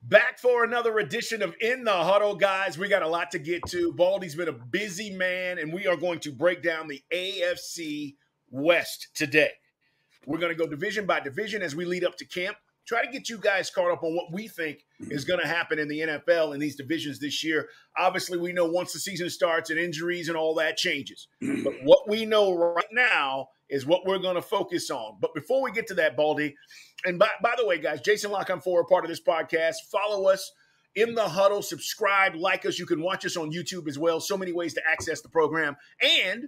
Back for another edition of In the Huddle, guys. We got a lot to get to. Baldy's been a busy man, and we are going to break down the AFC West today. We're going to go division by division as we lead up to camp. Try to get you guys caught up on what we think is going to happen in the NFL in these divisions this year. Obviously, we know once the season starts and injuries and all that changes. But what we know right now is what we're going to focus on. But before we get to that, Baldy, and by the way, guys, Jason Lock-on-4, part of this podcast. Follow us in the Huddle. Subscribe, like us. You can watch us on YouTube as well. So many ways to access the program. And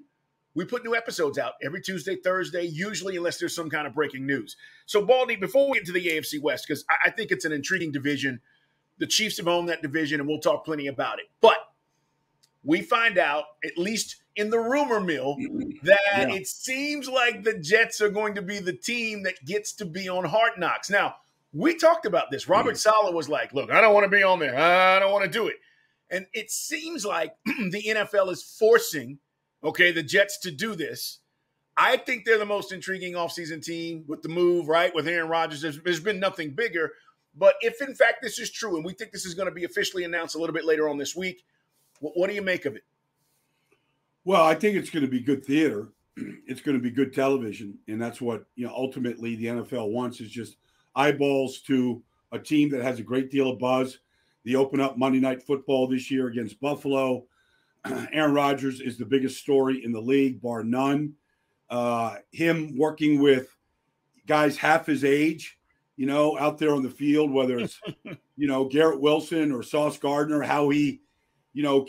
we put new episodes out every Tuesday, Thursday, usually unless there's some kind of breaking news. So, Baldy, before we get to the AFC West, because I think it's an intriguing division, the Chiefs have owned that division, and we'll talk plenty about it. But we find out, at least in the rumor mill, that it seems like the Jets are going to be the team that gets to be on Hard Knocks. Now, we talked about this. Robert Saleh was like, look, I don't want to be on there. I don't want to do it. And it seems like the NFL is forcing the Jets to do this. I think they're the most intriguing offseason team with the move, right, with Aaron Rodgers. There's been nothing bigger. But if, in fact, this is true, and we think this is going to be officially announced a little bit later on this week, what do you make of it? Well, I think it's going to be good theater. It's going to be good television, and that's what ultimately the NFL wants, is just eyeballs to a team that has a great deal of buzz. They open up Monday Night Football this year against Buffalo. Aaron Rodgers is the biggest story in the league, bar none. Him working with guys half his age, out there on the field, whether it's, Garrett Wilson or Sauce Gardner, how he,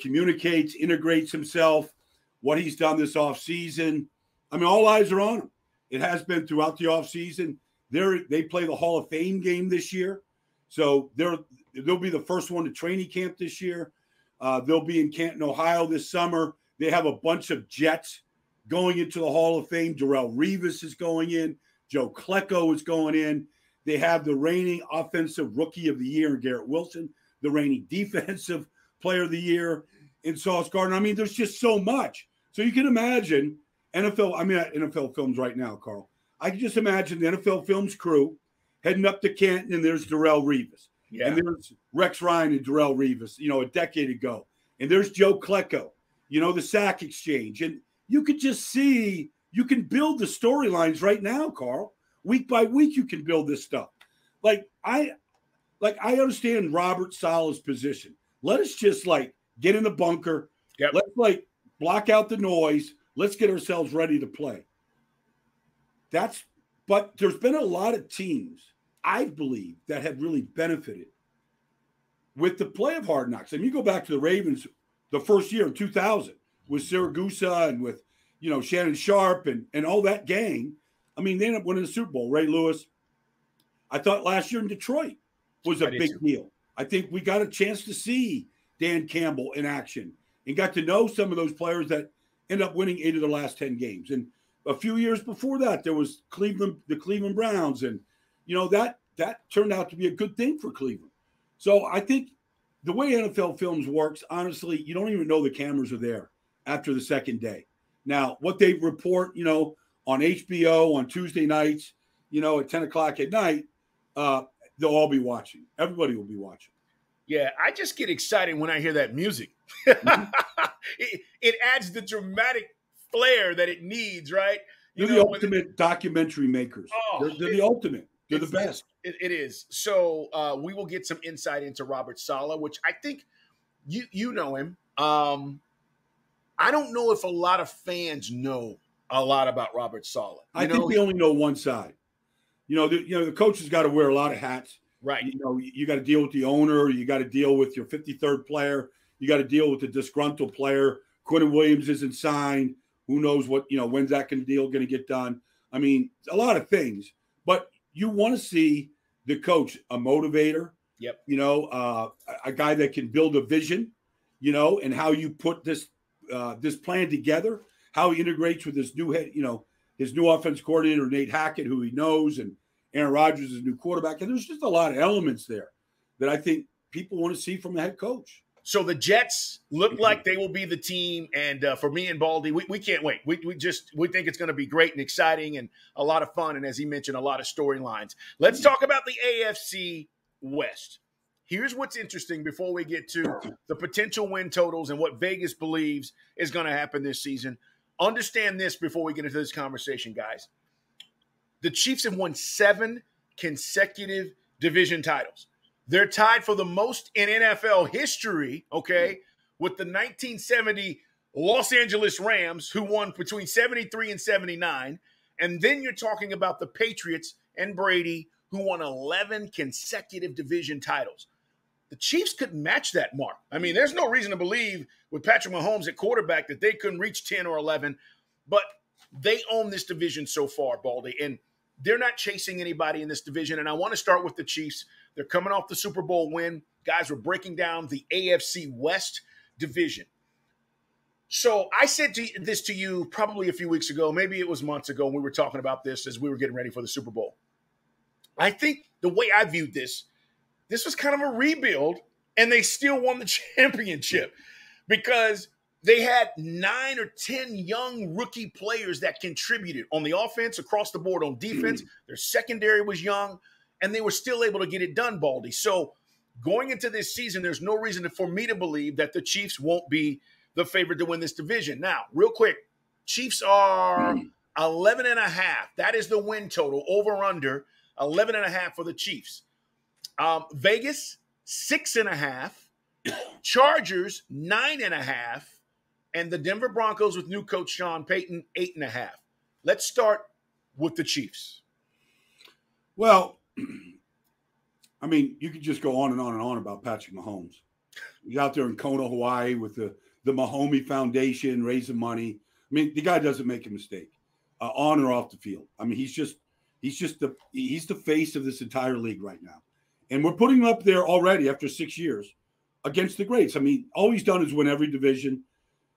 communicates, integrates himself, what he's done this offseason. I mean, all eyes are on him. It has been throughout the offseason. They play the Hall of Fame game this year. So they'll be the first one to training camp this year. They'll be in Canton, Ohio this summer. They have a bunch of Jets going into the Hall of Fame. Darrelle Revis is going in. Joe Klecko is going in. They have the reigning offensive rookie of the year in Garrett Wilson, the reigning defensive player of the year in Sauce Gardner. I mean, there's just so much. So you can imagine NFL Films right now, Carl. I can just imagine the NFL Films crew heading up to Canton, and there's Darrelle Revis. Yeah. And there's Rex Ryan and Darrelle Revis, a decade ago. And there's Joe Klecko, the sack exchange. And you could just see, you can build the storylines right now, Carl. Week by week, you can build this stuff. I understand Robert Saleh's position. Let us just get in the bunker. Yep. Let's block out the noise. Let's get ourselves ready to play. But there's been a lot of teams, I believe, that have really benefited with the play of Hard Knocks. I mean, you go back to the Ravens the first year in 2000 with Siragusa and with, Shannon Sharp and all that gang. I mean, they ended up winning the Super Bowl. Ray Lewis. I thought last year in Detroit was a big deal. I think we got a chance to see Dan Campbell in action and got to know some of those players that end up winning 8 of the last 10 games. And a few years before that, there was the Cleveland Browns. And, that turned out to be a good thing for Cleveland. So I think the way NFL Films works, honestly, you don't even know the cameras are there after the second day. Now, what they report, on HBO on Tuesday nights, at 10 o'clock at night, they'll all be watching. Everybody will be watching. Yeah, I just get excited when I hear that music. It adds the dramatic flair that it needs, right? They're the ultimate documentary makers. They're the ultimate. They're the best. It is. So we will get some insight into Robert Saleh, which I think you know him. I don't know if a lot of fans know a lot about Robert Saleh. I think they only know one side. The coach has got to wear a lot of hats. Right. You got to deal with the owner. You got to deal with your 53rd player. You got to deal with the disgruntled player. Quentin Williams isn't signed. Who knows when's that deal going to get done? I mean, a lot of things. But you want to see the coach, a motivator. Yep. A guy that can build a vision, and how you put this plan together, how he integrates with his new head, his new offense coordinator, Nate Hackett, who he knows, and Aaron Rodgers, his new quarterback. And there's just a lot of elements there that I think people want to see from the head coach. So the Jets look like they will be the team, and for me and Baldy, we can't wait. We think it's going to be great and exciting and a lot of fun, and as he mentioned, a lot of storylines. Let's talk about the AFC West. Here's what's interesting before we get to the potential win totals and what Vegas believes is going to happen this season. Understand this before we get into this conversation, guys. The Chiefs have won 7 consecutive division titles. They're tied for the most in NFL history, okay, with the 1970 Los Angeles Rams, who won between 73 and 79. And then you're talking about the Patriots and Brady, who won 11 consecutive division titles. The Chiefs couldn't match that mark. I mean, there's no reason to believe with Patrick Mahomes at quarterback that they couldn't reach 10 or 11, but they own this division so far, Baldy, and they're not chasing anybody in this division. And I want to start with the Chiefs. They're coming off the Super Bowl win. Guys, we're breaking down the AFC West division. So I said this to you probably a few weeks ago, maybe it was months ago, when we were talking about this as we were getting ready for the Super Bowl. I think the way I viewed this was kind of a rebuild, and they still won the championship because they had 9 or 10 young rookie players that contributed on the offense, across the board on defense. Their secondary was young, and they were still able to get it done, Baldy. So going into this season, there's no reason for me to believe that the Chiefs won't be the favorite to win this division. Now, real quick, Chiefs are 11.5. That is the win total, over under 11.5 for the Chiefs. Vegas, 6.5. Chargers, 9.5. And the Denver Broncos with new coach Sean Payton, 8.5. Let's start with the Chiefs. Well, I mean, you could just go on and on and on about Patrick Mahomes. He's out there in Kona, Hawaii with the Mahomey Foundation, raising money. I mean, the guy doesn't make a mistake, on or off the field. I mean, he's the face of this entire league right now. And we're putting him up there already after 6 years against the greats. I mean, all he's done is win every division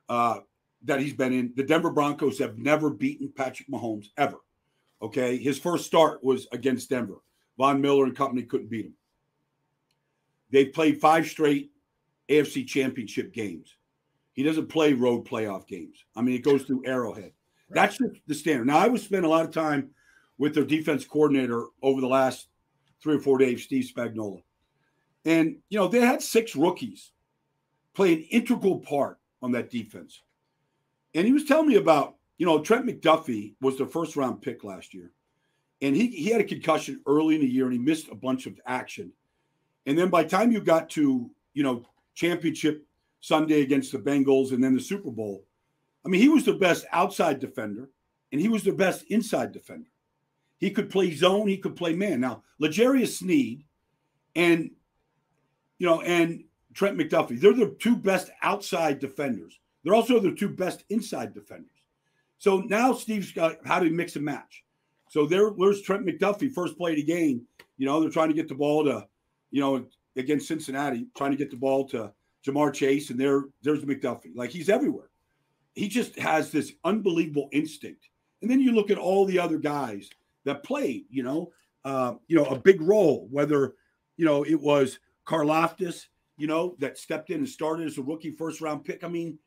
that he's been in. The Denver Broncos have never beaten Patrick Mahomes, ever. Okay? His first start was against Denver. Von Miller and company couldn't beat him. They've played 5 straight AFC championship games. He doesn't play road playoff games. I mean, it goes through Arrowhead. Right. That's the standard. Now, I would spend a lot of time with their defense coordinator over the last 3 or 4 days, Steve Spagnuolo. And, you know, they had 6 rookies play an integral part on that defense. And he was telling me about, you know, Trent McDuffie was their first-round pick last year. And he had a concussion early in the year, and he missed a bunch of action. And then by the time you got to, you know, championship Sunday against the Bengals and then the Super Bowl, I mean, he was the best outside defender, and he was the best inside defender. He could play zone. He could play man. Now, L'Jarius Sneed and, you know, and Trent McDuffie, they're the 2 best outside defenders. They're also the 2 best inside defenders. So now Steve's got how to mix and match. So there's Trent McDuffie, first play of the game. You know, they're trying to get the ball to, you know, against Cincinnati, trying to get the ball to Jamar Chase, and there's McDuffie. Like, he's everywhere. He just has this unbelievable instinct. And then you look at all the other guys that played, you know, a big role, whether, you know, it was Karlaftis, you know, that stepped in and started as a rookie first-round pick. I mean,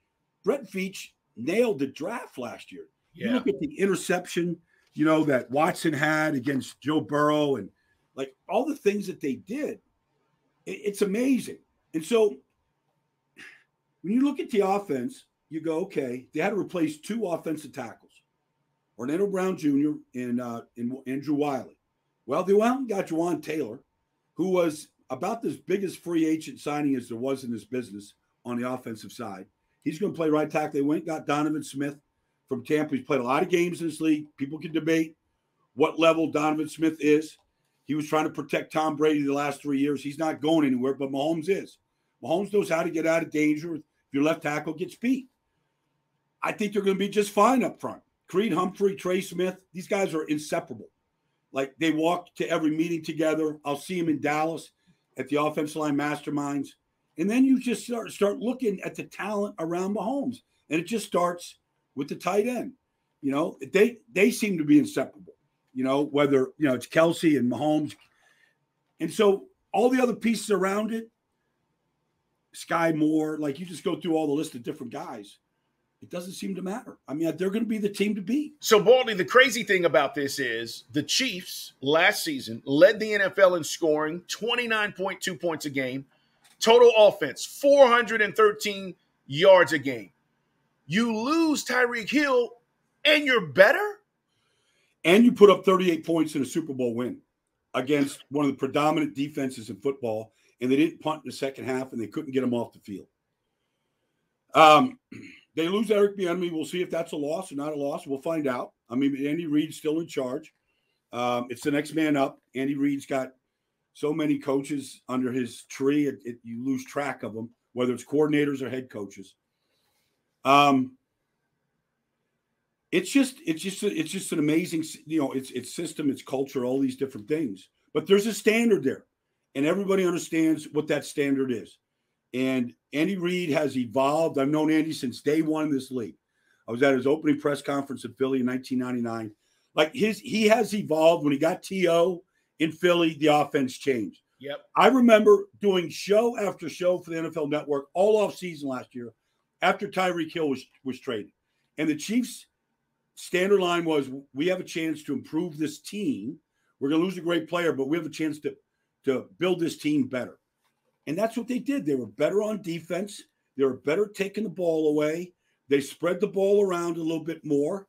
Brett Veach nailed the draft last year. Yeah. You look at the interception, you know, that Watson had against Joe Burrow, and, like, all the things that they did, it's amazing. And so when you look at the offense, you go, okay, they had to replace 2 offensive tackles, Orlando Brown Jr. and Andrew Wiley. Well, they went out and got Juwan Taylor, who was about as big as free agent signing as there was in this business on the offensive side. He's going to play right tackle. They went and got Donovan Smith from Tampa. He's played a lot of games in this league. People can debate what level Donovan Smith is. He was trying to protect Tom Brady the last 3 years. He's not going anywhere, but Mahomes is. Mahomes knows how to get out of danger if your left tackle gets beat. I think they're going to be just fine up front. Creed Humphrey, Trey Smith, these guys are inseparable. Like, they walk to every meeting together. I'll see them in Dallas at the offensive line masterminds. And then you just start looking at the talent around Mahomes. And it just starts with the tight end. You know, they seem to be inseparable. You know, whether, you know, it's Kelsey and Mahomes. And so all the other pieces around it, Sky Moore, like, you just go through all the list of different guys. it doesn't seem to matter. I mean, they're going to be the team to beat. So, Baldy, the crazy thing about this is the Chiefs last season led the NFL in scoring, 29.2 points a game. Total offense, 413 yards a game. You lose Tyreek Hill, and you're better? And you put up 38 points in a Super Bowl win against one of the predominant defenses in football, and they didn't punt in the second half, and they couldn't get them off the field. They lose Eric Bieniemy. We'll see if that's a loss or not a loss. We'll find out. I mean, Andy Reid's still in charge. It's the next man up. Andy Reid's got so many coaches under his tree, you lose track of them, whether it's coordinators or head coaches. It's just an amazing, it's system, it's culture, all these different things. But there's a standard there, and everybody understands what that standard is. And Andy Reid has evolved. I've known Andy since day one in this league. I was at his opening press conference in Philly in 1999. Like he has evolved. When he got T.O. in Philly, the offense changed. Yep. I remember doing show after show for the NFL Network all off season last year after Tyreek Hill was traded. And the Chiefs' standard line was, we have a chance to improve this team. We're going to lose a great player, but we have a chance to build this team better. And that's what they did. They were better on defense. They were better taking the ball away. They spread the ball around a little bit more.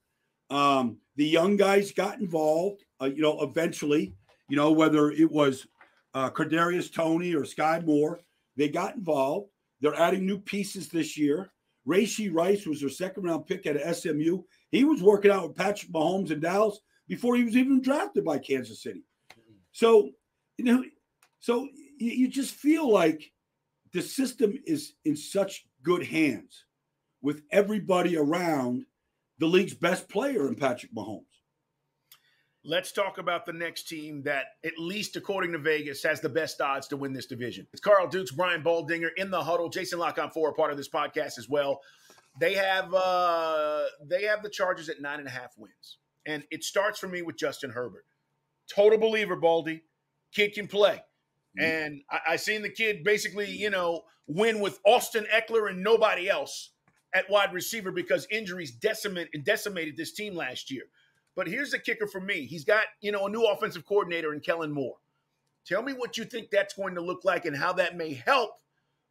The young guys got involved, eventually, whether it was Kadarius Toney or Sky Moore, they got involved. They're adding new pieces this year. Rashee Rice was their second-round pick at SMU. He was working out with Patrick Mahomes in Dallas before he was even drafted by Kansas City. So, you just feel like the system is in such good hands with everybody around the league's best player in Patrick Mahomes. Let's talk about the next team that, at least according to Vegas, has the best odds to win this division. It's Carl Dukes, Brian Baldinger in the Huddle. Jason Lock-On 4 are part of this podcast as well. They have the Chargers at 9.5 wins. And it starts for me with Justin Herbert. Total believer, Baldy. Kid can play. And I seen the kid basically, win with Austin Eckler and nobody else at wide receiver because injuries decimated this team last year. But here's the kicker for me. He's got, a new offensive coordinator in Kellen Moore. Tell me what you think that's going to look like and how that may help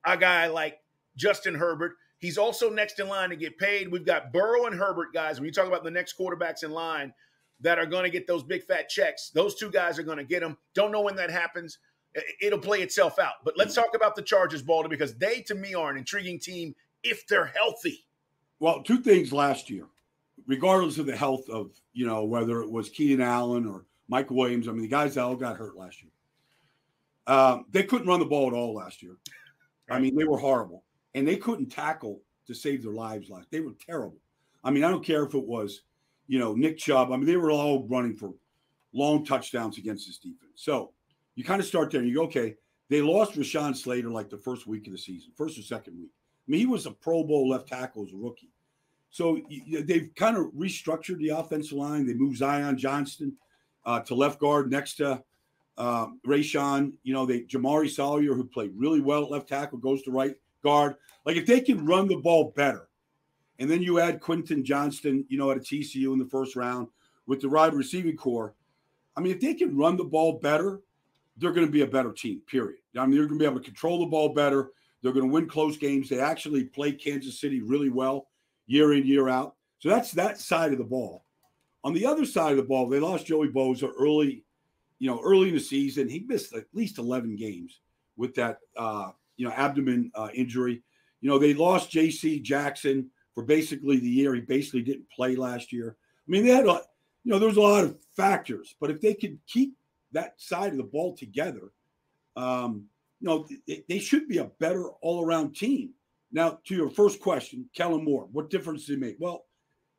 a guy like Justin Herbert. He's also next in line to get paid. We've got Burrow and Herbert, guys. When you talk about the next quarterbacks in line that are going to get those big fat checks, those two guys are going to get them. Don't know when that happens. It'll play itself out. But let's talk about the Chargers, Baldy, because they, to me, are an intriguing team if they're healthy. Well, two things last year, regardless of the health of, whether it was Keenan Allen or Mike Williams. I mean, the guys that all got hurt last year. They couldn't run the ball at all last year. I mean, they were horrible. And they couldn't tackle to save their lives last. They were terrible. I mean, I don't care if it was, Nick Chubb. I mean, they were all running for long touchdowns against this defense. So you kind of start there and you go, okay, they lost Rashawn Slater like the first week of the season, first or second week. I mean, he was a Pro Bowl left tackle as a rookie. So they've kind of restructured the offensive line. They moved Zion Johnston to left guard next to Rashawn. Jamari Sawyer, who played really well at left tackle, goes to right guard. Like, if they can run the ball better, and then you add Quentin Johnston, at a TCU in the first round with the wide receiving core. I mean, if they can run the ball better, they're going to be a better team, period. I mean, they're going to be able to control the ball better. They're going to win close games. They actually play Kansas City really well year in, year out. So that's that side of the ball. On the other side of the ball, they lost Joey Bosa early in the season. He missed at least 11 games with that, abdomen injury. They lost J.C. Jackson for basically the year. He basically didn't play last year. I mean, they had, there was a lot of factors. But if they could keep that side of the ball together, they should be a better all-around team. Now, to your first question, Kellen Moore, what difference did he make? Well,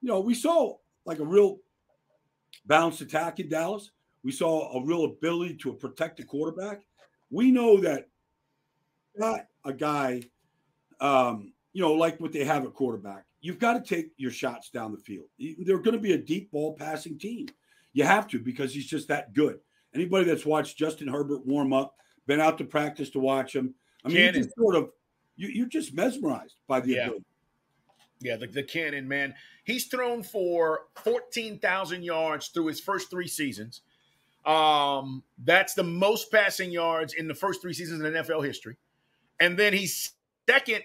we saw like a real balanced attack in Dallas. We saw a real ability to protect the quarterback. We know that not a guy, like what they have at quarterback. You've got to take your shots down the field. They're going to be a deep ball passing team. You have to, because he's just that good. Anybody that's watched Justin Herbert warm up, been out to practice to watch him, I mean, you're just mesmerized by the ability. Yeah, the cannon, man. He's thrown for 14,000 yards through his first 3 seasons. That's the most passing yards in the first 3 seasons in NFL history. And then he's second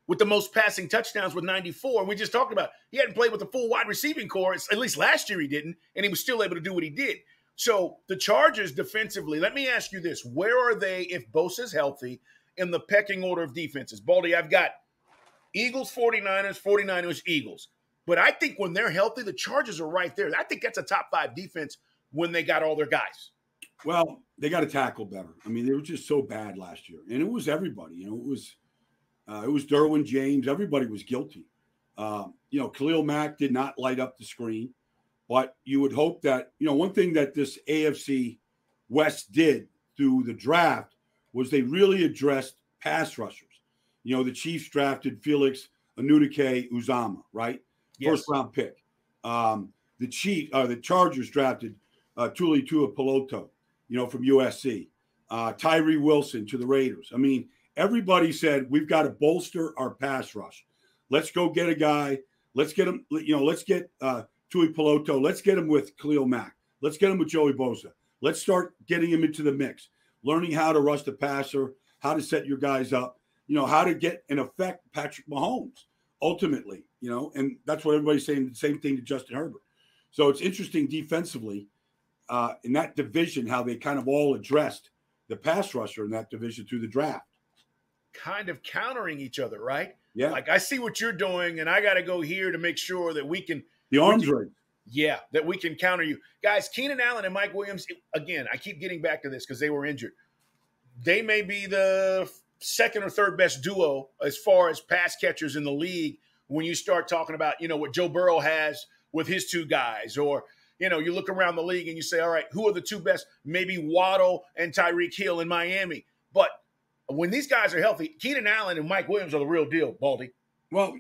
with the most passing touchdowns with 94. And we just talked about he hadn't played with the full wide receiving core. At least last year he didn't, and he was still able to do what he did. So the Chargers defensively, let me ask you this. Where are they, if Bosa's healthy, in the pecking order of defenses? Baldy, I've got Eagles, 49ers, 49ers, Eagles. But I think when they're healthy, the Chargers are right there. I think that's a top 5 defense when they got all their guys. Well, they got to tackle better. I mean, they were just so bad last year. And it was everybody. You know, it was Derwin James. Everybody was guilty. Khalil Mack did not light up the screen. But you would hope that, one thing that this AFC West did through the draft was they really addressed pass rushers. The Chiefs drafted Felix Anudike-Uzomah, right? Yes. First-round pick. The Chargers drafted Tuli Tuipulotu, from USC. Tyree Wilson to the Raiders. I mean, everybody said, we've got to bolster our pass rush. Let's go get a guy. Let's get him, let's get Tuipulotu. Let's get him with Khalil Mack. Let's get him with Joey Bosa. Let's start getting him into the mix, learning how to rush the passer, how to set your guys up, how to get and affect Patrick Mahomes ultimately, and that's what everybody's saying, the same thing to Justin Herbert. So it's interesting defensively in that division, how they kind of all addressed the pass rusher in that division through the draft. Kind of countering each other, right? Yeah. Like, I see what you're doing, and I got to go here to make sure that we can – the arms race. Yeah, that we can counter you. Guys, Keenan Allen and Mike Williams, again, I keep getting back to this because they were injured. They may be the second or third best duo as far as pass catchers in the league when you start talking about, what Joe Burrow has with his 2 guys. Or, you look around the league and you say, all right, who are the 2 best? Maybe Waddle and Tyreek Hill in Miami. But when these guys are healthy, Keenan Allen and Mike Williams are the real deal, Baldy. Well,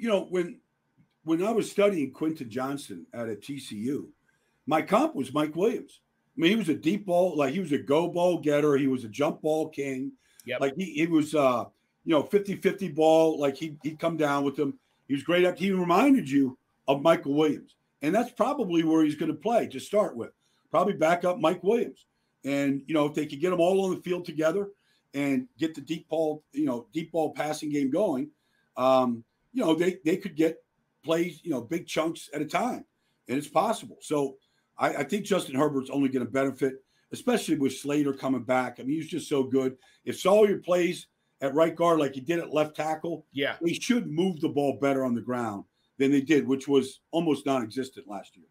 when I was studying Quentin Johnson at a TCU, my comp was Mike Williams. I mean, he was a deep ball, like he was a go ball getter. He was a jump ball king. Yep. Like he was, 50-50 ball. Like he'd come down with them. He was great. He reminded you of Michael Williams. And that's probably where he's going to play to start with. Probably back up Mike Williams. And, if they could get them all on the field together and get the deep ball passing game going, they could get plays, big chunks at a time. And it's possible. So I think Justin Herbert's only going to benefit, especially with Slater coming back. I mean, he's just so good. If Sawyer plays at right guard like he did at left tackle, yeah, they should move the ball better on the ground than they did, which was almost non-existent last year.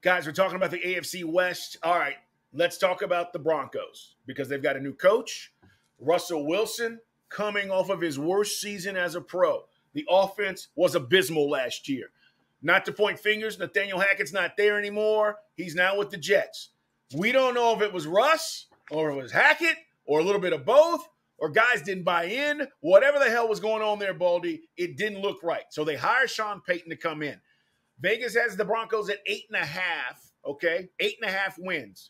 Guys, we're talking about the AFC West. All right, let's talk about the Broncos because they've got a new coach, Russell Wilson, coming off of his worst season as a pro. The offense was abysmal last year. Not to point fingers, Nathaniel Hackett's not there anymore. He's now with the Jets. We don't know if it was Russ or it was Hackett or a little bit of both or guys didn't buy in. Whatever the hell was going on there, Baldy, it didn't look right. So they hired Sean Payton to come in. Vegas has the Broncos at 8.5, okay? 8.5 wins.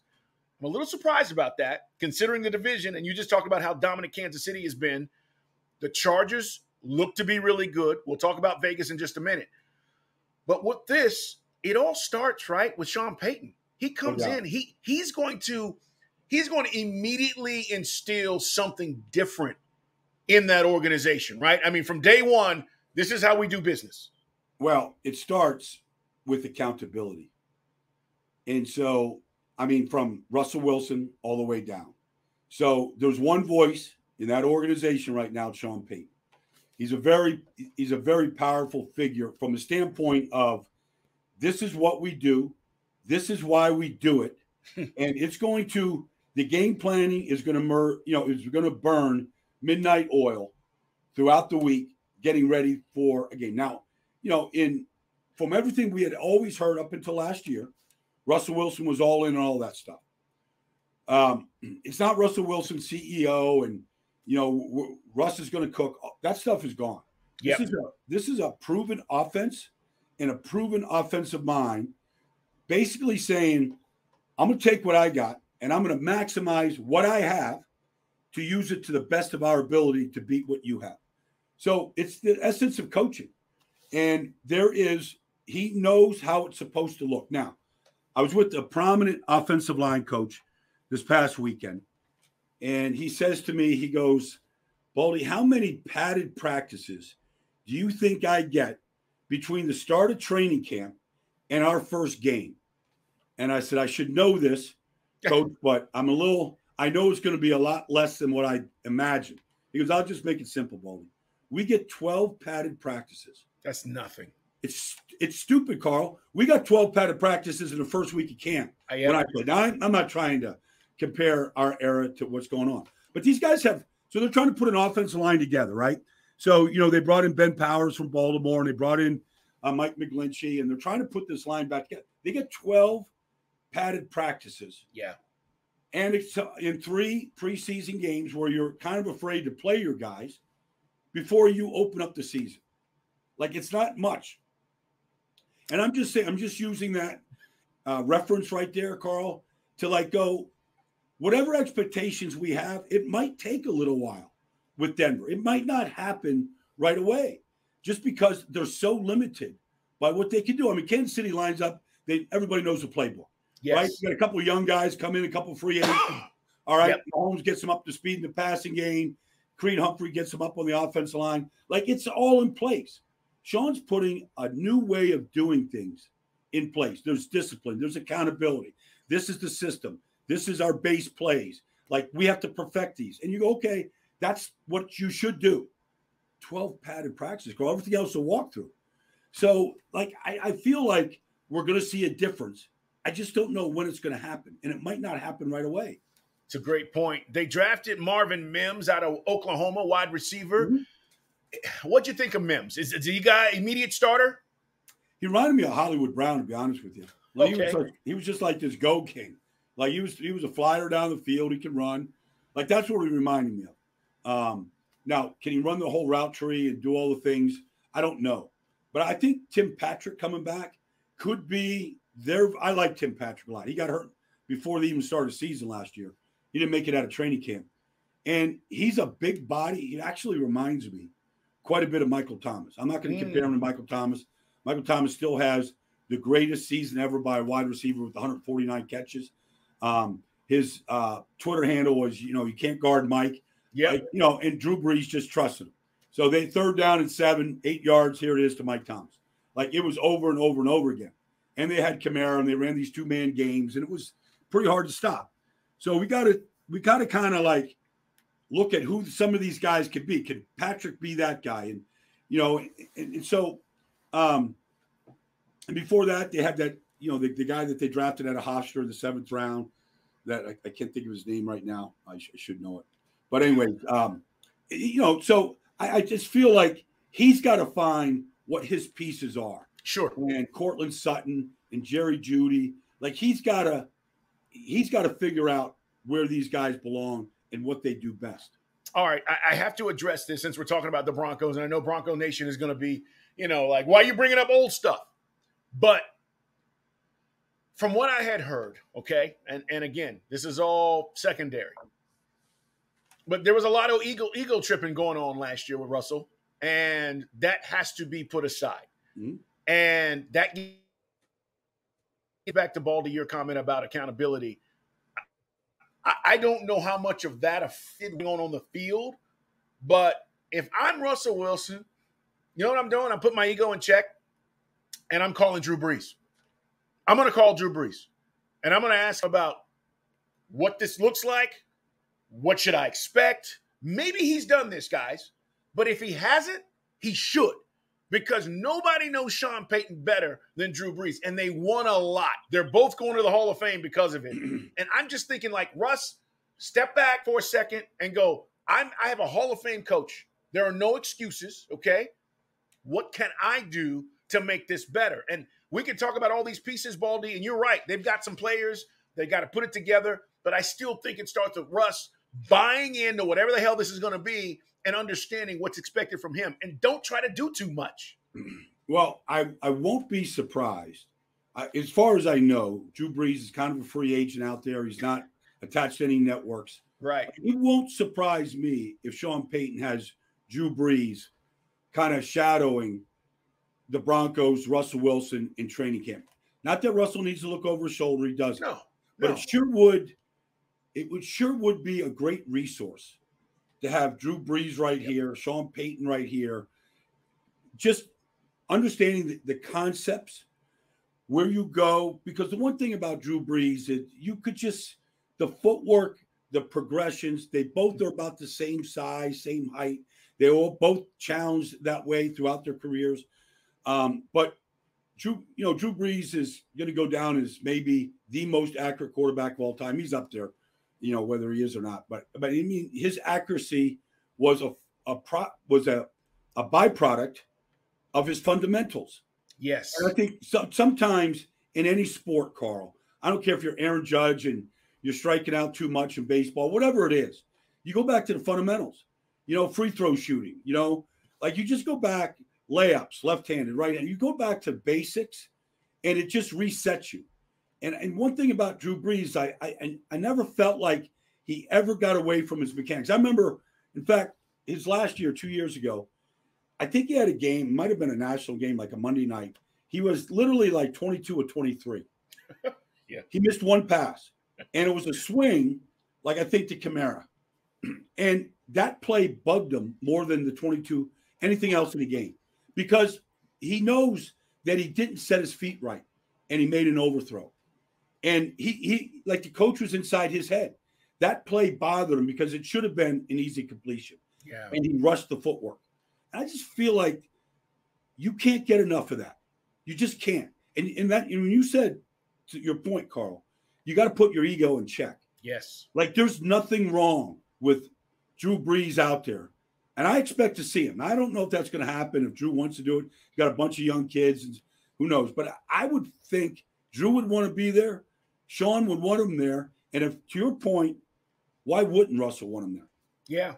I'm a little surprised about that, considering the division, and you just talked about how dominant Kansas City has been. The Chargers look to be really good. We'll talk about Vegas in just a minute. But with this, it all starts, right, with Sean Payton. He comes in. He's going to immediately instill something different in that organization, right? I mean, from day one, this is how we do business. Well, it starts with accountability. And so, I mean, from Russell Wilson all the way down. So there's one voice in that organization right now, Sean Payton. He's a very powerful figure from the standpoint of this is what we do. This is why we do it. And it's going to, the game planning is going to burn midnight oil throughout the week, getting ready for a game. Now, from everything we had always heard up until last year, Russell Wilson was all in on all that stuff. It's not Russell Wilson CEO and, Russ is going to cook. That stuff is gone. Yep. This is a proven offense and a proven offensive mind, basically saying, I'm going to take what I got and I'm going to maximize what I have to use it to the best of our ability to beat what you have. So it's the essence of coaching. And he knows how it's supposed to look. Now, I was with a prominent offensive line coach this past weekend, and he says to me, he goes, Baldy, how many padded practices do you think I get between the start of training camp and our first game? And I said, I should know this, coach, but I know it's going to be a lot less than what I imagined. He goes, I'll just make it simple, Baldy. We get 12 padded practices. That's nothing. It's stupid, Carl. We got 12 padded practices in the first week of camp. When I played. Now, I'm not trying to compare our era to what's going on. But these guys so they're trying to put an offensive line together, right? So, they brought in Ben Powers from Baltimore, and they brought in Mike McGlinchey, and they're trying to put this line back together. They get 12 padded practices. Yeah. And it's in 3 preseason games where you're kind of afraid to play your guys before you open up the season. Like, it's not much. And I'm just saying, I'm just using that reference right there, Carl, to go, whatever expectations we have, it might take a little while with Denver. It might not happen right away just because they're so limited by what they can do. I mean, Kansas City lines up. Everybody knows the playbook. Yes. Right? You got a couple of young guys come in, a couple of free agents. All right. Yep. Mahomes gets them up to speed in the passing game. Creed Humphrey gets them up on the offensive line. It's all in place. Sean's putting a new way of doing things in place. There's discipline. There's accountability. This is the system. This is our base plays. We have to perfect these. And you go, okay, that's what you should do. 12 padded practices, Carl. Everything else will walk through. So, I feel like we're going to see a difference. I just don't know when it's going to happen. And it might not happen right away. It's a great point. They drafted Marvin Mims out of Oklahoma, wide receiver. Mm-hmm. What'd you think of Mims? Is he guy immediate starter? He reminded me of Hollywood Brown, to be honest with you. He was just like this go king. He was a flyer down the field. He can run. That's what he reminded me of. Now, can he run the whole route tree and do all the things? I don't know. But I think Tim Patrick coming back could be there. I like Tim Patrick a lot. He got hurt before they even started the season last year. He didn't make it out of training camp. And he's a big body. He actually reminds me quite a bit of Michael Thomas. I'm not going to compare him to Michael Thomas. Michael Thomas still has the greatest season ever by a wide receiver with 149 catches. His Twitter handle was, you can't guard Mike. Yeah. And Drew Brees just trusted him. So they 3rd down and 7, 8 yards. Here it is to Mike Thomas. It was over and over and over again. And they had Kamara, and they ran these 2-man games, and it was pretty hard to stop. So we got to kind of look at who some of these guys could be. Could Patrick be that guy? And so and before that, they had that, the guy that they drafted out of Hofstra in the 7th round. That I can't think of his name right now. I should know it. But anyway, so I just feel like he's got to find what his pieces are. Sure. And Cortland Sutton and Jerry Jeudy, he's got to figure out where these guys belong and what they do best. All right, I have to address this since we're talking about the Broncos, and I know Bronco Nation is going to be, why are you bringing up old stuff? But from what I had heard, okay, and again, this is all secondary, but there was a lot of ego tripping going on last year with Russell, and that has to be put aside. Mm-hmm. And that gets back to Baldy, your comment about accountability. I don't know how much of that affected going on the field, but if I'm Russell Wilson, you know what I'm doing? I'm putting my ego in check, and I'm calling Drew Brees. I'm going to call Drew Brees, and I'm going to ask about what this looks like. What should I expect? Maybe he's done this, guys, but if he hasn't, he should. Because nobody knows Sean Payton better than Drew Brees, and they won a lot. They're both going to the Hall of Fame because of it. And I'm just thinking, Russ, step back for a second and go, I have a Hall of Fame coach. There are no excuses, okay? What can I do to make this better? And we can talk about all these pieces, Baldy, and you're right. They've got some players. They got to put it together. But I still think it starts with Russ buying into whatever the hell this is going to be and understanding what's expected from him. And don't try to do too much. Well, I won't be surprised. As far as I know, Drew Brees is kind of a free agent out there. He's not attached to any networks. Right. It won't surprise me if Sean Payton has Drew Brees kind of shadowing the Broncos, Russell Wilson in training camp. Not that Russell needs to look over his shoulder. He doesn't. No. But it sure would. It would be a great resource to have Drew Brees right here, Sean Payton right here, just understanding the concepts, where you go. Because the one thing about Drew Brees is you could just the footwork, the progressions. They both are about the same size, same height. They all both challenged that way throughout their careers. But Drew Brees is going to go down as maybe the most accurate quarterback of all time. He's up there, whether he is or not. But I mean, his accuracy was a byproduct of his fundamentals. Yes. And I think sometimes in any sport, Carl, I don't care if you're Aaron Judge and you're striking out too much in baseball, whatever it is, you go back to the fundamentals. Free throw shooting, like you just go back, layups, left-handed, right-handed. You go back to basics, and it just resets you. And one thing about Drew Brees, I never felt like he ever got away from his mechanics. I remember, in fact, his last year, 2 years ago, I think he had a game, might have been a national game, like a Monday night. He was literally like 22 or 23. Yeah. He missed one pass, and it was a swing, like I think to Kamara. And that play bugged him more than the 22, anything else in the game, because he knows that he didn't set his feet right and he made an overthrow. And he like the coach was inside his head. That play bothered him because it should have been an easy completion. Yeah. And he rushed the footwork. And I just feel like you can't get enough of that. You just can't. And when you said, to your point, Carl, you got to put your ego in check. Yes. Like there's nothing wrong with Drew Brees out there. And I expect to see him. I don't know if that's going to happen if Drew wants to do it. You got a bunch of young kids, and who knows. But I would think Drew would want to be there. Sean would want him there. And if, to your point, why wouldn't Russell want him there? Yeah.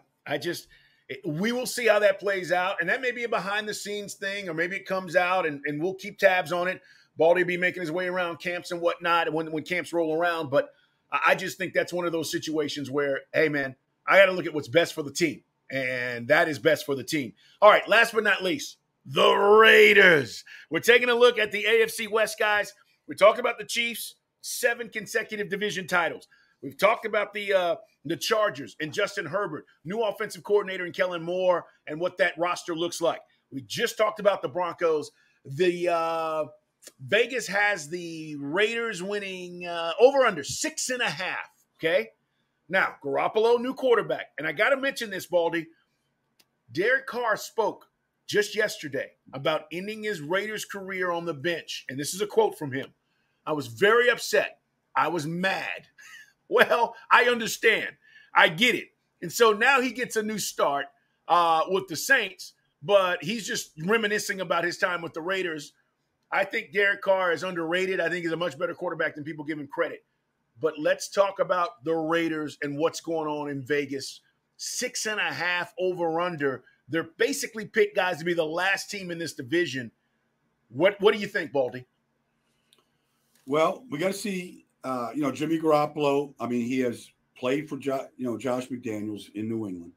We will see how that plays out. And that may be a behind-the-scenes thing, or maybe it comes out, and we'll keep tabs on it. Baldy will be making his way around camps and whatnot, and when camps roll around. But I just think that's one of those situations where, hey, man, I got to look at what's best for the team, and that is best for the team. All right, last but not least, the Raiders. We're taking a look at the AFC West, guys. We talked about the Chiefs, 7 consecutive division titles. We've talked about the Chargers and Justin Herbert, new offensive coordinator in Kellen Moore, and what that roster looks like. We just talked about the Broncos. The Vegas has the Raiders winning over under 6.5. Okay. Now, Garoppolo, new quarterback. And I got to mention this, Baldy. Derek Carr spoke just yesterday about ending his Raiders career on the bench. And this is a quote from him. I was very upset. I was mad. Well, I understand. I get it. And so now he gets a new start with the Saints, but he's just reminiscing about his time with the Raiders. I think Derek Carr is underrated. I think he's a much better quarterback than people give him credit. But let's talk about the Raiders and what's going on in Vegas. 6.5 over under. They're basically picked guys to be the last team in this division. What do you think, Baldy? Well, we got to see, Jimmy Garoppolo. I mean, he has played for, Josh McDaniels in New England,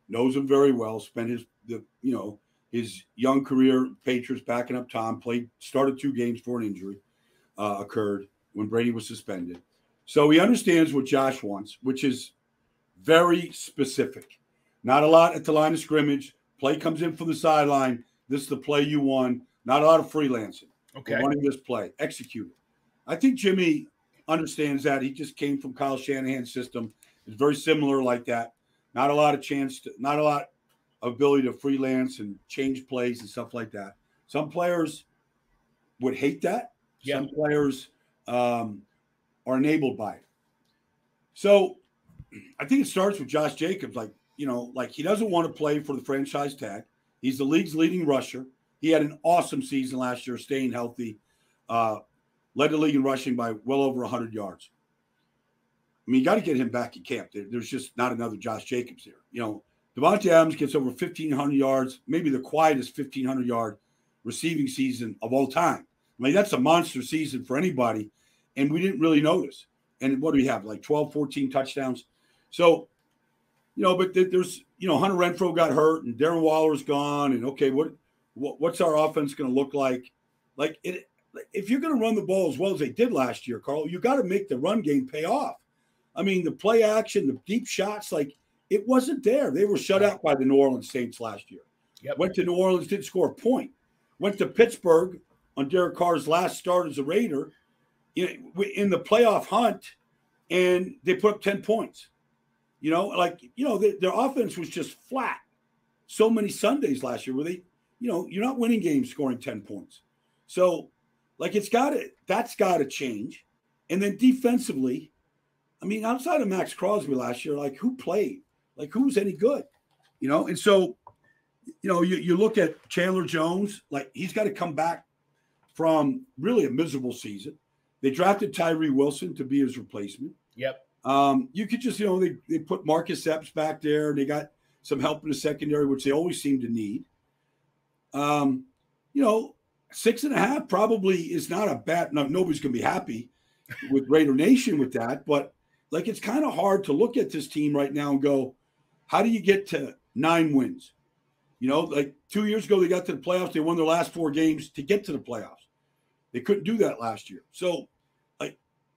knows him very well, spent his young career, Patriots backing up Tom, started 2 games before an injury occurred when Brady was suspended. So he understands what Josh wants, which is very specific. Not a lot at the line of scrimmage. Play comes in from the sideline. This is the play you won. Not a lot of freelancing. Okay. We're running this play. Execute it. I think Jimmy understands that. He just came from Kyle Shanahan's system. It's very similar like that. Not a lot of ability to freelance and change plays and stuff like that. Some players would hate that. Yeah. Some players are enabled by it. So I think it starts with Josh Jacobs. Like he doesn't want to play for the franchise tag. He's the league's leading rusher. He had an awesome season last year, staying healthy. Led the league in rushing by well over 100 yards. I mean, you got to get him back in camp. There's just not another Josh Jacobs here. Devontae Adams gets over 1,500 yards, maybe the quietest 1,500-yard receiving season of all time. I mean, that's a monster season for anybody, and we didn't really notice. And what do we have, like 12, 14 touchdowns? So, but there's, Hunter Renfrow got hurt, and Darren Waller's gone, and okay, what What's our offense going to look like? Like it, if you're going to run the ball as well as they did last year, Carl, you got to make the run game pay off. I mean, the play action, the deep shots, like it wasn't there. They were shut out by the New Orleans Saints last year. Yep. Went to New Orleans, didn't score a point. Went to Pittsburgh on Derek Carr's last start as a Raider in the playoff hunt, and they put up 10 points. Their offense was just flat. So many Sundays last year where they, you're not winning games scoring 10 points. So, that's got to change. And then defensively, I mean, outside of Max Crosby last year, who played? Who's any good? And so, you look at Chandler Jones, he's got to come back from really a miserable season. They drafted Tyree Wilson to be his replacement. Yep. You could just, they put Marcus Epps back there, and they got some help in the secondary, which they always seem to need. 6.5 probably is not a bad. No, nobody's going to be happy with Raider Nation with that, but it's kind of hard to look at this team right now and go, how do you get to 9 wins? 2 years ago, they got to the playoffs. They won their last 4 games to get to the playoffs. They couldn't do that last year. So,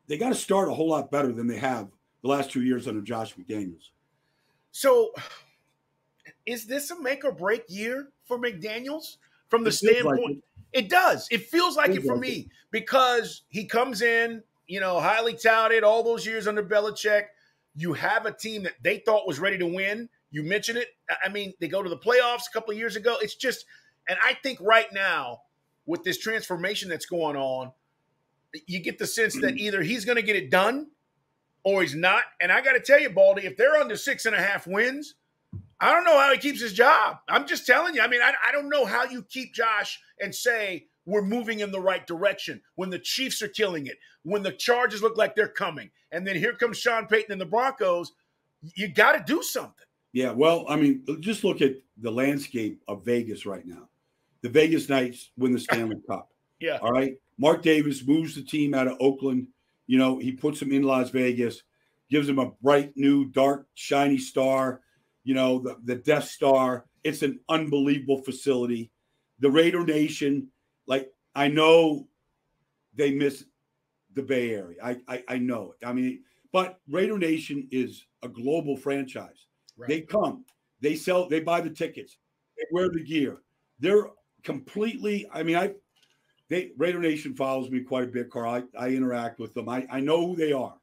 they got to start a whole lot better than they have the last 2 years under Josh McDaniels. So, is this a make or break year for McDaniels from the standpoint? It does. It feels like it for me because he comes in, highly touted all those years under Belichick. You have a team that they thought was ready to win. You mentioned it. I mean, they go to the playoffs a couple of years ago. It's just, and I think right now with this transformation that's going on, you get the sense that either he's going to get it done or he's not. And I got to tell you, Baldy, if they're under 6.5 wins, I don't know how he keeps his job. I'm just telling you. I mean, I don't know how you keep Josh and say we're moving in the right direction when the Chiefs are killing it, when the Chargers look like they're coming. And then here comes Sean Payton and the Broncos. You got to do something. Yeah, well, I mean, just look at the landscape of Vegas right now. The Vegas Knights win the Stanley Cup. Yeah. All right. Mark Davis moves the team out of Oakland. He puts them in Las Vegas, gives them a bright, new, dark, shiny star. The Death Star. It's an unbelievable facility. The Raider Nation, I know they miss the Bay Area. I know it. I mean, but Raider Nation is a global franchise. Right. They come, they sell, they buy the tickets, they wear the gear. They're completely, Raider Nation follows me quite a bit, Carl. I interact with them. I know who they are.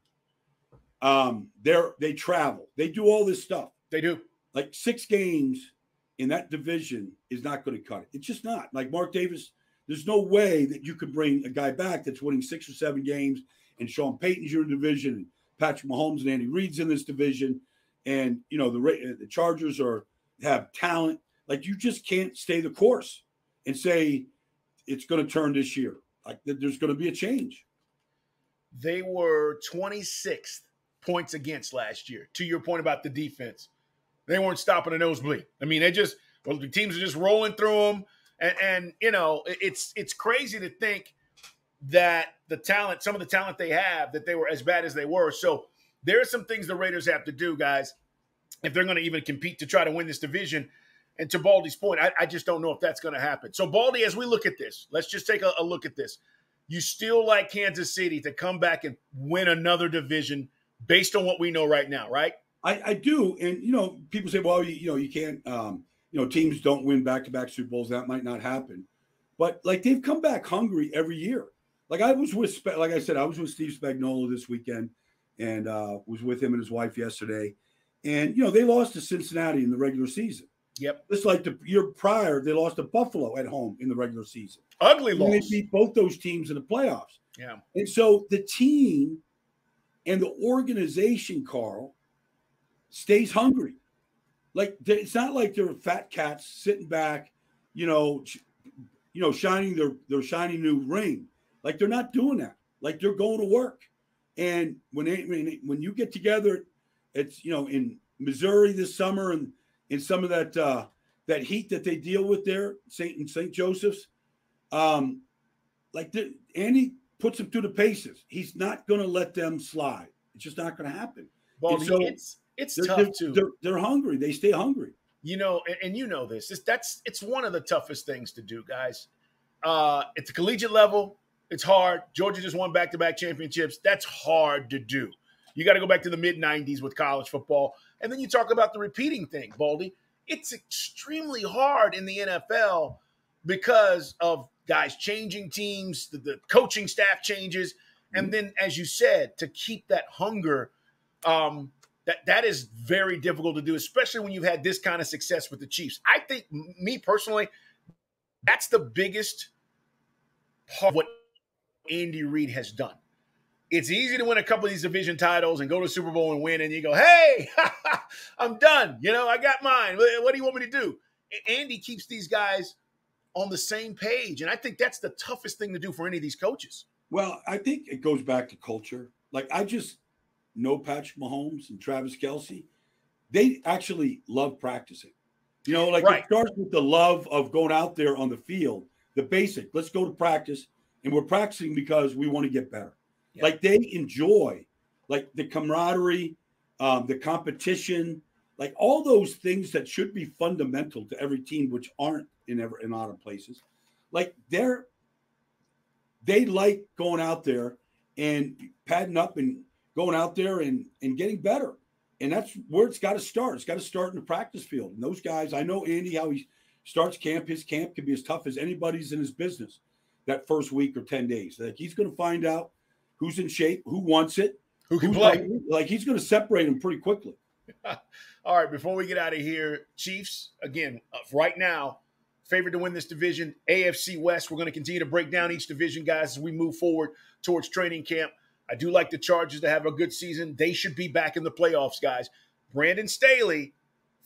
They travel. They do all this stuff. They do. 6 games in that division is not going to cut it. It's just not. Mark Davis, there's no way that you could bring a guy back that's winning 6 or 7 games, and Sean Payton's your division, and Patrick Mahomes and Andy Reid's in this division, and the Chargers have talent. You just can't stay the course and say it's going to turn this year. There's going to be a change. They were 26th points against last year. To your point about the defense. They weren't stopping a nosebleed. I mean, the teams are just rolling through them. And it's crazy to think that some of the talent they have, that they were as bad as they were. So there are some things the Raiders have to do, guys, if they're going to even compete to try to win this division. And to Baldy's point, I just don't know if that's going to happen. So, Baldy, as we look at this, let's just take a look at this. You still like Kansas City to come back and win another division based on what we know right now, right? I do. And, people say, well, you can't, teams don't win back-to-back Super Bowls. That might not happen. But, they've come back hungry every year. I was with Steve Spagnuolo this weekend and was with him and his wife yesterday. And, they lost to Cincinnati in the regular season. Yep. Just like the year prior, they lost to Buffalo at home in the regular season. Ugly loss. They beat both those teams in the playoffs. Yeah. And so the team and the organization, Carl, stays hungry. It's not like they're fat cats sitting back, shining their shiny new ring. They're not doing that. They're going to work. And when you get together, it's in Missouri this summer and in some of that heat that they deal with there, St. Joseph's, Andy puts them through the paces. He's not going to let them slide. It's just not going to happen. Baldy, so it's tough too. They're hungry. They stay hungry. and you know this. It's one of the toughest things to do, guys. At the collegiate level, it's hard. Georgia just won back-to-back championships. That's hard to do. You got to go back to the mid-'90s with college football. And then you talk about the repeating thing, Baldy. It's extremely hard in the NFL because of guys changing teams, the coaching staff changes. And then, as you said, to keep that hunger, that is very difficult to do, especially when you've had this kind of success with the Chiefs. I think, me personally, that's the biggest part of what Andy Reid has done. It's easy to win a couple of these division titles and go to the Super Bowl and win, and you go, hey, I'm done. I got mine. What do you want me to do? Andy keeps these guys on the same page, and I think that's the toughest thing to do for any of these coaches. Well, I think it goes back to culture. Like, I just know Patrick Mahomes and Travis Kelce. They actually love practicing. It starts with the love of going out there on the field, the basic. Let's go to practice, and we're practicing because we want to get better. Yeah. Like, they enjoy, like, the camaraderie, the competition, like all those things that should be fundamental to every team, which aren't in a lot of places. Like, they like going out there and padding up and going out there and getting better. And that's where it's got to start. It's got to start in the practice field. And those guys, I know Andy, how he starts camp. His camp can be as tough as anybody's in his business that first week or 10 days. Like, he's going to find out who's in shape, who wants it, who can play. Like, he's going to separate them pretty quickly. All right, before we get out of here, Chiefs, again, right now, favored to win this division, AFC West. We're going to continue to break down each division, guys, as we move forward towards training camp. I do like the Chargers to have a good season. They should be back in the playoffs, guys. Brandon Staley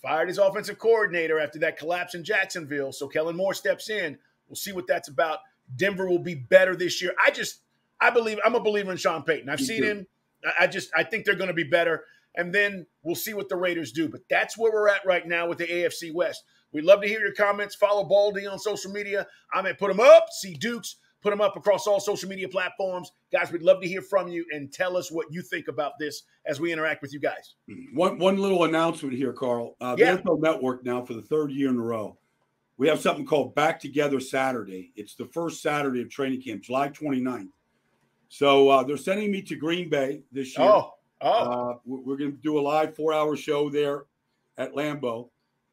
fired his offensive coordinator after that collapse in Jacksonville, so Kellen Moore steps in. We'll see what that's about. Denver will be better this year. I'm a believer in Sean Payton. I've seen him. I think they're going to be better, and then we'll see what the Raiders do. But that's where we're at right now with the AFC West. We'd love to hear your comments. Follow Baldy on social media. I'm at Put 'em Up, see Dukes. Put them up across all social media platforms. Guys, we'd love to hear from you and tell us what you think about this as we interact with you guys. One little announcement here, Carl. The NFL Network now for the third year in a row, we have something called Back Together Saturday. It's the first Saturday of training camp, July 29th. So they're sending me to Green Bay this year. We're going to do a live 4-hour show there at Lambeau.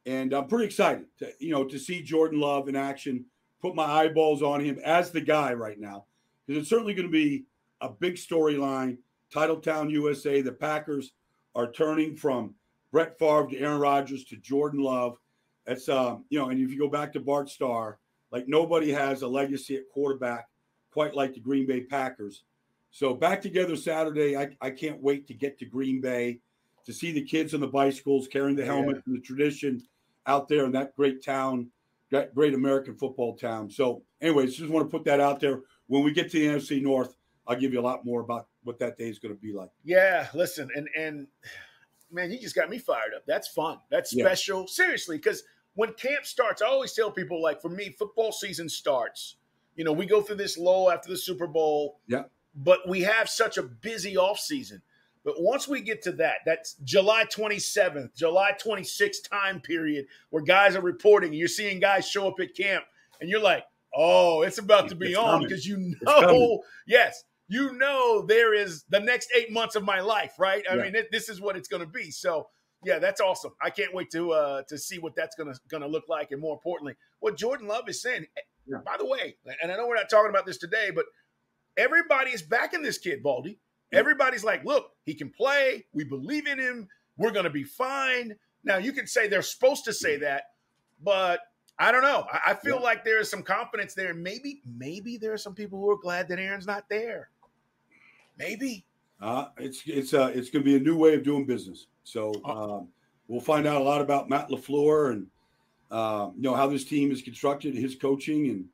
And I'm pretty excited to see Jordan Love in action, put my eyeballs on him as the guy right now, because it's certainly going to be a big storyline. Titletown, USA, the Packers are turning from Brett Favre to Aaron Rodgers to Jordan Love. That's, and if you go back to Bart Starr, like, nobody has a legacy at quarterback quite like the Green Bay Packers. So Back Together Saturday, I can't wait to get to Green Bay, to see the kids on the bicycles carrying the helmet and the tradition out there in that great town, that great American football town. So anyways, just want to put that out there. When we get to the NFC North, I'll give you a lot more about what that day is going to be like. Yeah, listen, and man, you just got me fired up. That's fun. That's special. Seriously, because when camp starts, I always tell people, like, for me, football season starts. We go through this lull after the Super Bowl. Yeah. But we have such a busy offseason. But once we get to that's July 27th, July 26th time period where guys are reporting. You're seeing guys show up at camp, and you're like, oh, it's about to be on, because there is the next 8 months of my life, right? I mean, this is what it's going to be. So, yeah, that's awesome. I can't wait to see what that's going to look like, and more importantly, what Jordan Love is saying. Yeah. By the way, and I know we're not talking about this today, but everybody is backing this kid, Baldy. Everybody's like, look, he can play. We believe in him. We're going to be fine. Now, you can say they're supposed to say that, but I don't know. I feel like there is some confidence there. Maybe there are some people who are glad that Aaron's not there. Maybe. It's going to be a new way of doing business. So we'll find out a lot about Matt LaFleur and how this team is constructed, his coaching,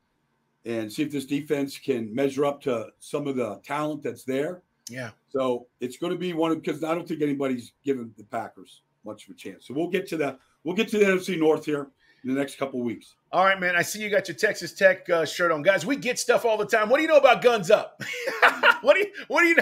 and see if this defense can measure up to some of the talent that's there. Yeah. So it's going to be because I don't think anybody's given the Packers much of a chance. So we'll get to the NFC North here in the next couple of weeks. All right, man. I see you got your Texas Tech shirt on, guys. We get stuff all the time. What do you know about Guns Up? what do you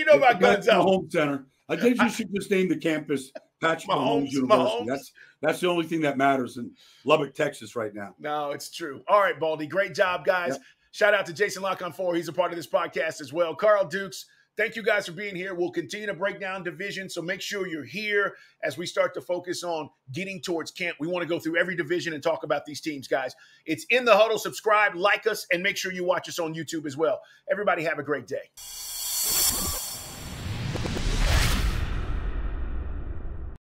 know about Guns Up? Home Center. I think you should just name the campus Patrick Mahomes University. That's the only thing that matters in Lubbock, Texas right now. No, it's true. All right, Baldy. Great job, guys. Yep. Shout out to Jason Lock on 4. He's a part of this podcast as well. Carl Dukes, thank you guys for being here. We'll continue to break down division, so make sure you're here as we start to focus on getting towards camp. We want to go through every division and talk about these teams, guys. It's In the Huddle. Subscribe, like us, and make sure you watch us on YouTube as well. Everybody have a great day.